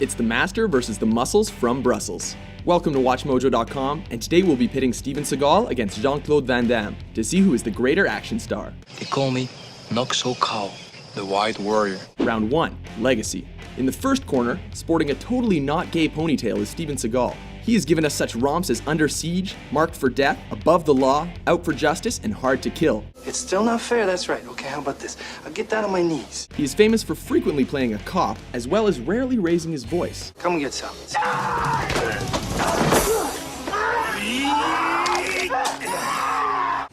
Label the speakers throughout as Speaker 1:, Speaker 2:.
Speaker 1: It's the master versus the muscles from Brussels. Welcome to WatchMojo.com, and today we'll be pitting Steven Seagal against Jean-Claude Van Damme to see who is the greater action star.
Speaker 2: They call me Nok So Kao, the White Warrior.
Speaker 1: Round 1, Legacy. In the first corner, sporting a totally not gay ponytail is Steven Seagal. He has given us such romps as Under Siege, Marked for Death, Above the Law, Out for Justice, and Hard to Kill.
Speaker 3: It's still not fair, that's right. Okay, how about this? I'll get down on my knees.
Speaker 1: He is famous for frequently playing a cop, as well as rarely raising his voice.
Speaker 3: Come and get some.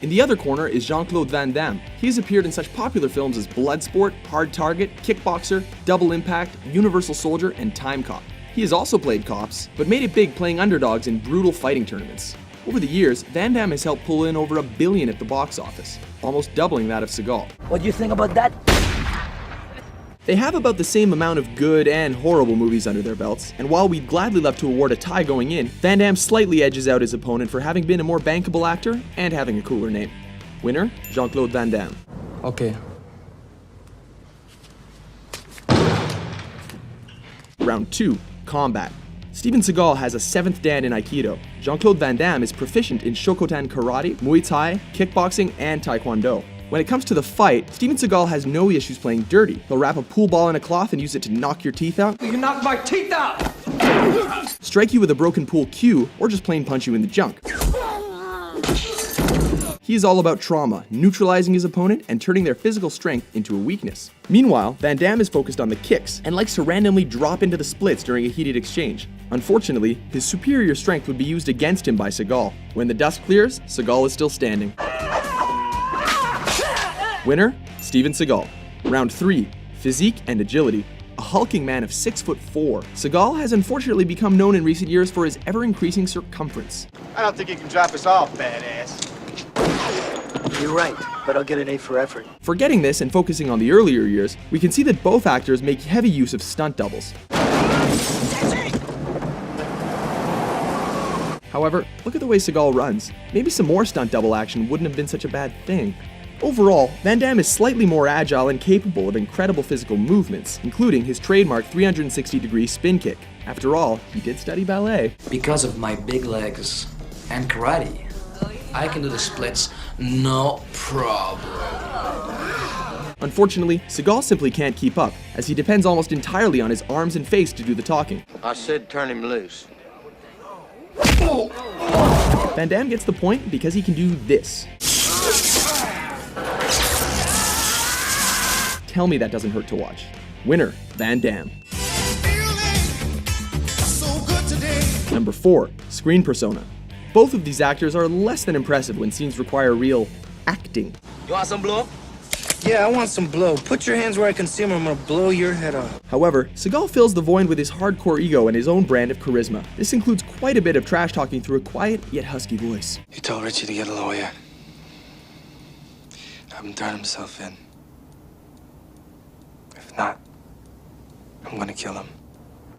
Speaker 1: In the other corner is Jean-Claude Van Damme. He has appeared in such popular films as Bloodsport, Hard Target, Kickboxer, Double Impact, Universal Soldier, and Time Cop. He has also played cops, but made it big playing underdogs in brutal fighting tournaments. Over the years, Van Damme has helped pull in over $1 billion at the box office, almost doubling that of Seagal.
Speaker 4: What do you think about that?
Speaker 1: They have about the same amount of good and horrible movies under their belts, and while we'd gladly love to award a tie going in, Van Damme slightly edges out his opponent for having been a more bankable actor and having a cooler name. Winner, Jean-Claude Van Damme.
Speaker 2: Okay.
Speaker 1: Round 2, Combat. Steven Seagal has a 7th dan in Aikido. Jean-Claude Van Damme is proficient in Shokotan Karate, Muay Thai, kickboxing, and Taekwondo. When it comes to the fight, Steven Seagal has no issues playing dirty. He'll wrap a pool ball in a cloth and use it to knock your teeth out.
Speaker 3: You knocked my teeth out!
Speaker 1: Strike you with a broken pool cue, or just plain punch you in the junk. He is all about trauma, neutralizing his opponent and turning their physical strength into a weakness. Meanwhile, Van Damme is focused on the kicks and likes to randomly drop into the splits during a heated exchange. Unfortunately, his superior strength would be used against him by Seagal. When the dust clears, Seagal is still standing. Winner, Steven Seagal. Round 3, Physique and Agility. A hulking man of 6'4", Seagal has unfortunately become known in recent years for his ever-increasing circumference.
Speaker 5: I don't think you can drop us off, badass.
Speaker 4: You're right, but I'll get an A for effort.
Speaker 1: Forgetting this and focusing on the earlier years, we can see that both actors make heavy use of stunt doubles. However, look at the way Seagal runs. Maybe some more stunt double action wouldn't have been such a bad thing. Overall, Van Damme is slightly more agile and capable of incredible physical movements, including his trademark 360-degree spin kick. After all, he did study ballet.
Speaker 2: Because of my big legs and karate, I can do the splits no problem.
Speaker 1: Unfortunately, Seagal simply can't keep up, as he depends almost entirely on his arms and face to do the talking.
Speaker 5: I said turn him loose.
Speaker 1: Van Damme gets the point because he can do this. Tell me that doesn't hurt to watch. Winner, Van Damme. Number 4, Screen Persona. Both of these actors are less than impressive when scenes require real acting.
Speaker 2: You want some blow?
Speaker 3: Yeah, I want some blow. Put your hands where I can see them or I'm gonna blow your head off.
Speaker 1: However, Seagal fills the void with his hardcore ego and his own brand of charisma. This includes quite a bit of trash talking through a quiet yet husky voice.
Speaker 3: You told Richie to get a lawyer. Have him turn himself in. If not, I'm gonna kill him.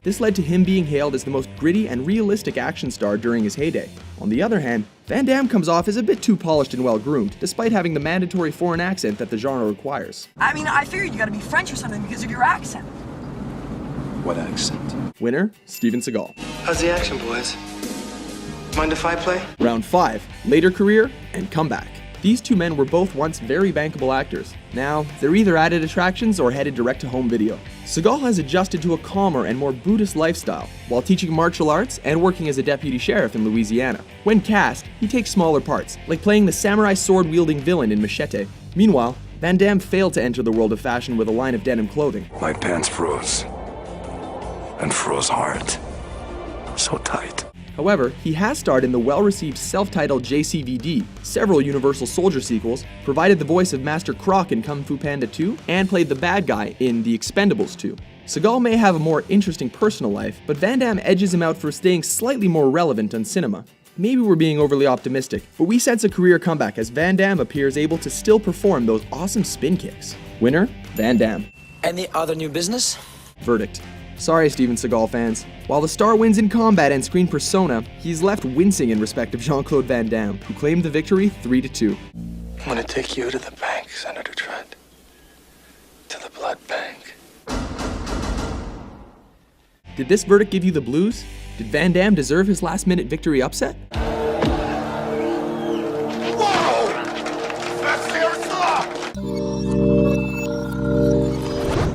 Speaker 1: This led to him being hailed as the most gritty and realistic action star during his heyday. On the other hand, Van Damme comes off as a bit too polished and well-groomed, despite having the mandatory foreign accent that the genre requires.
Speaker 6: I mean, I figured you gotta be French or something because of your accent.
Speaker 3: What accent?
Speaker 1: Winner, Steven Seagal.
Speaker 3: How's the action, boys? Mind if I play?
Speaker 1: Round 5, later career and comeback. These two men were both once very bankable actors. Now, they're either added attractions or headed direct to home video. Seagal has adjusted to a calmer and more Buddhist lifestyle, while teaching martial arts and working as a deputy sheriff in Louisiana. When cast, he takes smaller parts, like playing the samurai sword-wielding villain in Machete. Meanwhile, Van Damme failed to enter the world of fashion with a line of denim clothing.
Speaker 7: My pants froze. And froze hard. So tight.
Speaker 1: However, he has starred in the well-received self-titled JCVD, several Universal Soldier sequels, provided the voice of Master Croc in Kung Fu Panda 2, and played the bad guy in The Expendables 2. Seagal may have a more interesting personal life, but Van Damme edges him out for staying slightly more relevant on cinema. Maybe we're being overly optimistic, but we sense a career comeback as Van Damme appears able to still perform those awesome spin kicks. Winner, Van Damme.
Speaker 2: Any other new business?
Speaker 1: Verdict. Sorry, Steven Seagal fans. While the star wins in combat and screen persona, he's left wincing in respect of Jean-Claude Van Damme, who claimed the victory 3-2.
Speaker 3: I'm gonna take you to the bank, Senator Trent. To the blood bank.
Speaker 1: Did this verdict give you the blues? Did Van Damme deserve his last-minute victory upset?